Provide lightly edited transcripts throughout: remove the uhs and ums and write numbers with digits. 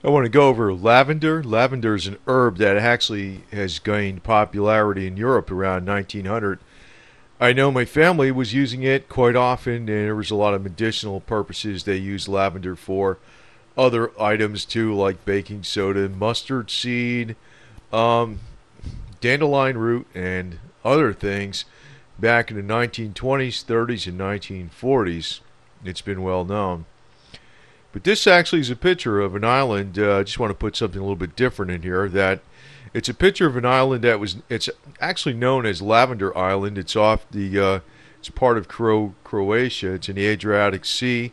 I want to go over lavender. Lavender is an herb that actually has gained popularity in Europe around 1900. I know my family was using it quite often, and there was a lot of medicinal purposes they used lavender for. Other items too, like baking soda, mustard seed, um, dandelion root, and other things. Back in the 1920s, 30s, and 1940s, it's been well known. But this actually is a picture of an island. I just want to put something a little bit different in here. That it's a picture of an island that was. It's actually known as Lavender Island. It's off the. It's part of Croatia. It's in the Adriatic Sea,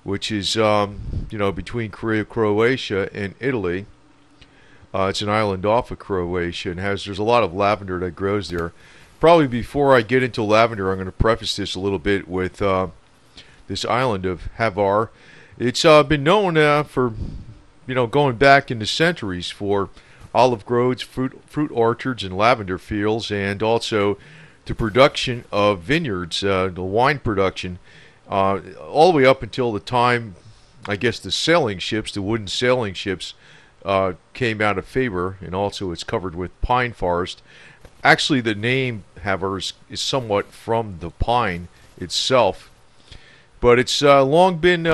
which is between Croatia and Italy. It's an island off of Croatia and has. There's a lot of lavender that grows there. Probably before I get into lavender, I'm going to preface this a little bit with this island of Hvar. It's been known for, going back into centuries for olive groves, fruit orchards, and lavender fields, and also the production of vineyards, the wine production, all the way up until the time, I guess, the wooden sailing ships, came out of favor, and also it's covered with pine forest. Actually, the name Havers is somewhat from the pine itself, but it's long been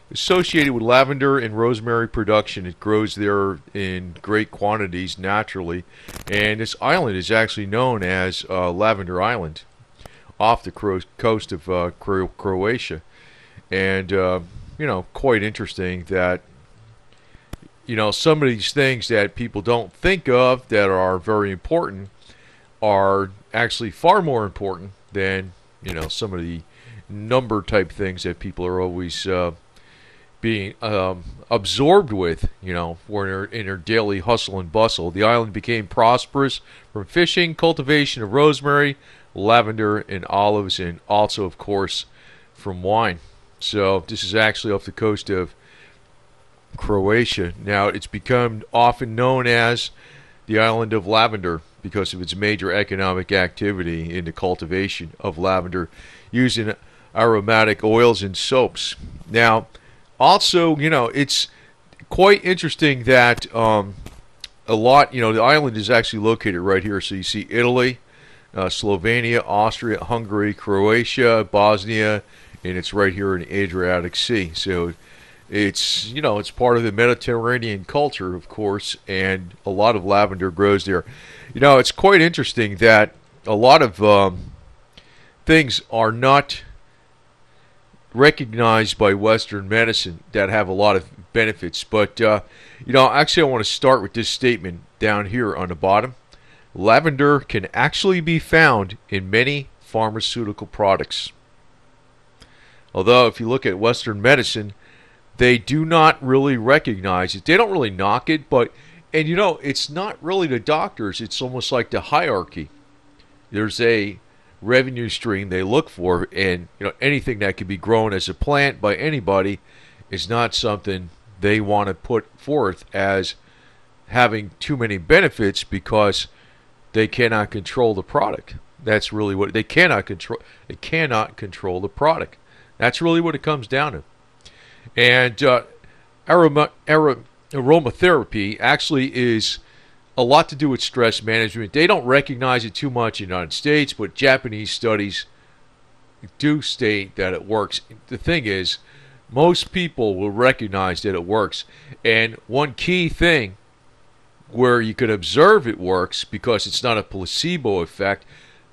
associated with lavender and rosemary production. It grows there in great quantities naturally, and this island is actually known as Lavender Island off the coast of Croatia. And, quite interesting that, some of these things that people don't think of that are very important are actually far more important than, some of the number type things that people are always being absorbed with, in their daily hustle and bustle. The island became prosperous from fishing, cultivation of rosemary, lavender, and olives, and also, of course, from wine. So this is actually off the coast of Croatia. Now, it's become often known as the island of lavender because of its major economic activity in the cultivation of lavender using aromatic oils and soaps. Now, also, it's quite interesting that a lot, the island is actually located right here. So you see Italy, Slovenia, Austria, Hungary, Croatia, Bosnia, and it's right here in the Adriatic Sea. So it's part of the Mediterranean culture, of course, and a lot of lavender grows there. It's quite interesting that a lot of things are not recognized by Western medicine that have a lot of benefits. But, actually, I want to start with this statement down here on the bottom. Lavender can actually be found in many pharmaceutical products. Although, if you look at Western medicine, they do not really recognize it. They don't really knock it, and it's not really the doctors. It's almost like the hierarchy. There's a revenue stream they look for, and anything that can be grown as a plant by anybody is not something they want to put forth as having too many benefits because they cannot control the product. That's really what they cannot control. They cannot control the product. That's really what it comes down to. And aromatherapy actually is a lot to do with stress management. They don't recognize it too much in the United States, but Japanese studies do state that it works. The thing is, most people will recognize that it works. And one key thing where you could observe it works, because it's not a placebo effect,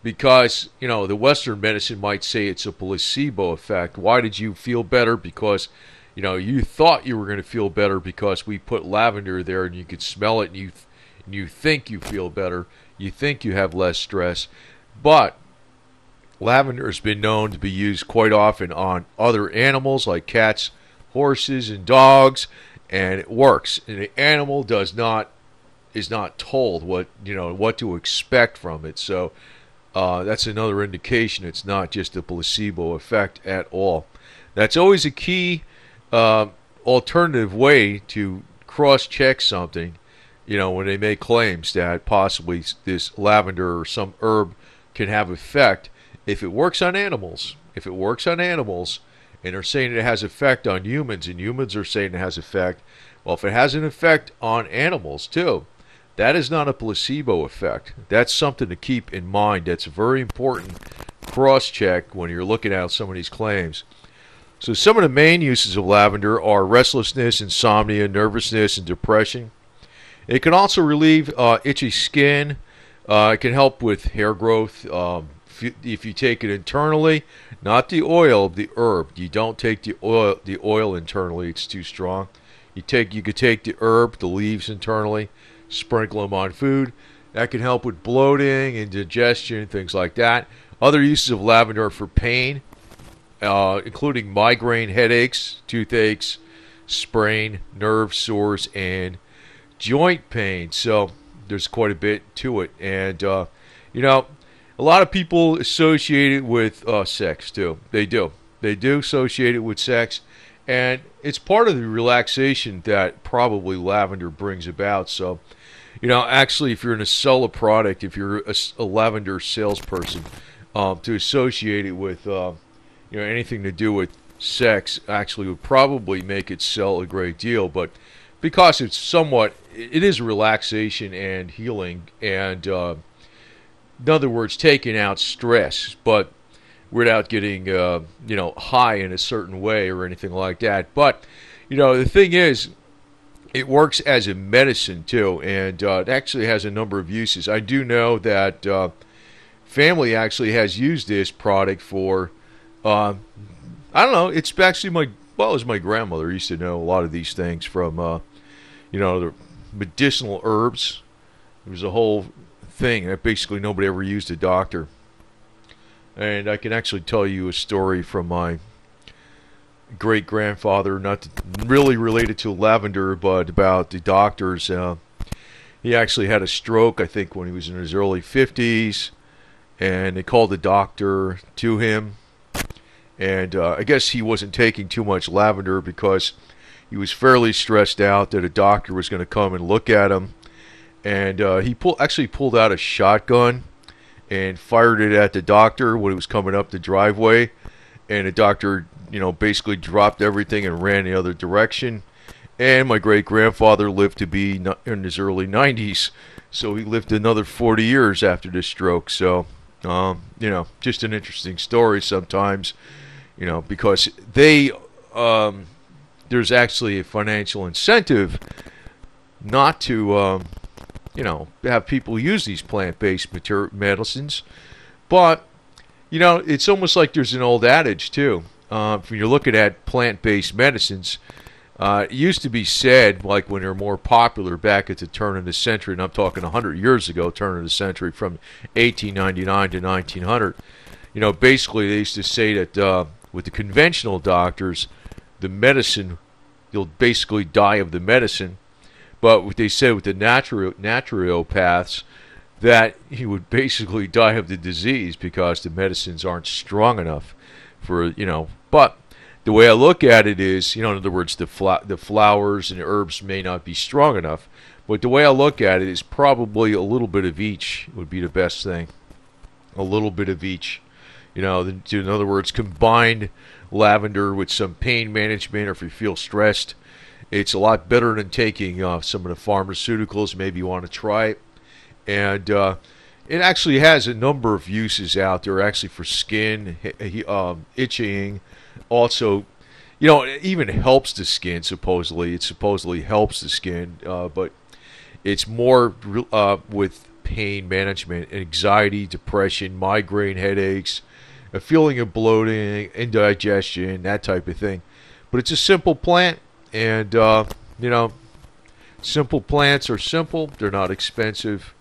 because, the Western medicine might say it's a placebo effect. Why did you feel better? Because, you thought you were going to feel better because we put lavender there and you could smell it, and you think you feel better, you think you have less stress. But lavender has been known to be used quite often on other animals like cats, horses, and dogs, and it works. And the animal is not told what to expect from it. So that's another indication it's not just a placebo effect at all. That's always a key alternative way to cross-check something. When they make claims that possibly this lavender or some herb can have effect, if it works on animals, and they're saying it has effect on humans, and humans are saying it has effect. Well, if it has an effect on animals too, that is not a placebo effect. That's something to keep in mind. That's a very important cross-check when you're looking at some of these claims. So some of the main uses of lavender are restlessness, insomnia, nervousness, and depression. It can also relieve itchy skin. It can help with hair growth. If you take it internally, not the oil, the herb. You don't take the oil internally; it's too strong. You could take the herb, the leaves internally, sprinkle them on food. That can help with bloating, indigestion, things like that. Other uses of lavender are for pain, including migraine, headaches, toothaches, sprain, nerve sores, and joint pain. So there's quite a bit to it. And, a lot of people associate it with sex, too. They do. They do associate it with sex. And it's part of the relaxation that probably lavender brings about. So, actually, if you're going to sell a product, if you're a lavender salesperson, to associate it with, anything to do with sex actually would probably make it sell a great deal. But because it is relaxation and healing, and in other words, taking out stress, but without getting, high in a certain way or anything like that. But, the thing is, it works as a medicine too, and it actually has a number of uses. I do know that family actually has used this product for, I don't know, it's actually it was my grandmother used to know a lot of these things from, the medicinal herbs. It was a whole thing that basically nobody ever used a doctor. And I can actually tell you a story from my great-grandfather, not really related to lavender, but about the doctors. He actually had a stroke, I think, when he was in his early 50s, and they called the doctor to him. And I guess he wasn't taking too much lavender because he was fairly stressed out that a doctor was going to come and look at him. And he actually pulled out a shotgun and fired it at the doctor when he was coming up the driveway. And the doctor, basically dropped everything and ran the other direction. And my great-grandfather lived to be in his early 90s. So he lived another 40 years after this stroke. So, just an interesting story sometimes, because there's actually a financial incentive not to, have people use these plant-based medicines. But, it's almost like there's an old adage, too. When you're looking at plant-based medicines, it used to be said, like when they're more popular back at the turn of the century, and I'm talking 100 years ago, turn of the century, from 1899 to 1900, basically they used to say that with the conventional doctors, the medicine, you'll basically die of the medicine. But what they said with the naturopaths, that he would basically die of the disease because the medicines aren't strong enough for, But the way I look at it is, in other words, the flowers and the herbs may not be strong enough. But the way I look at it is probably a little bit of each would be the best thing. A little bit of each. In other words, combine lavender with some pain management, or if you feel stressed, it's a lot better than taking some of the pharmaceuticals. Maybe you want to try it. And it actually has a number of uses out there, actually for skin, itching. Also, it even helps the skin, supposedly. It supposedly helps the skin, but it's more with pain management, anxiety, depression, migraine, headaches, a feeling of bloating, indigestion, that type of thing. But it's a simple plant, and, simple plants are simple. They're not expensive,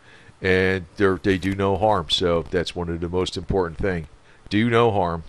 and they do no harm. So that's one of the most important things. Do no harm.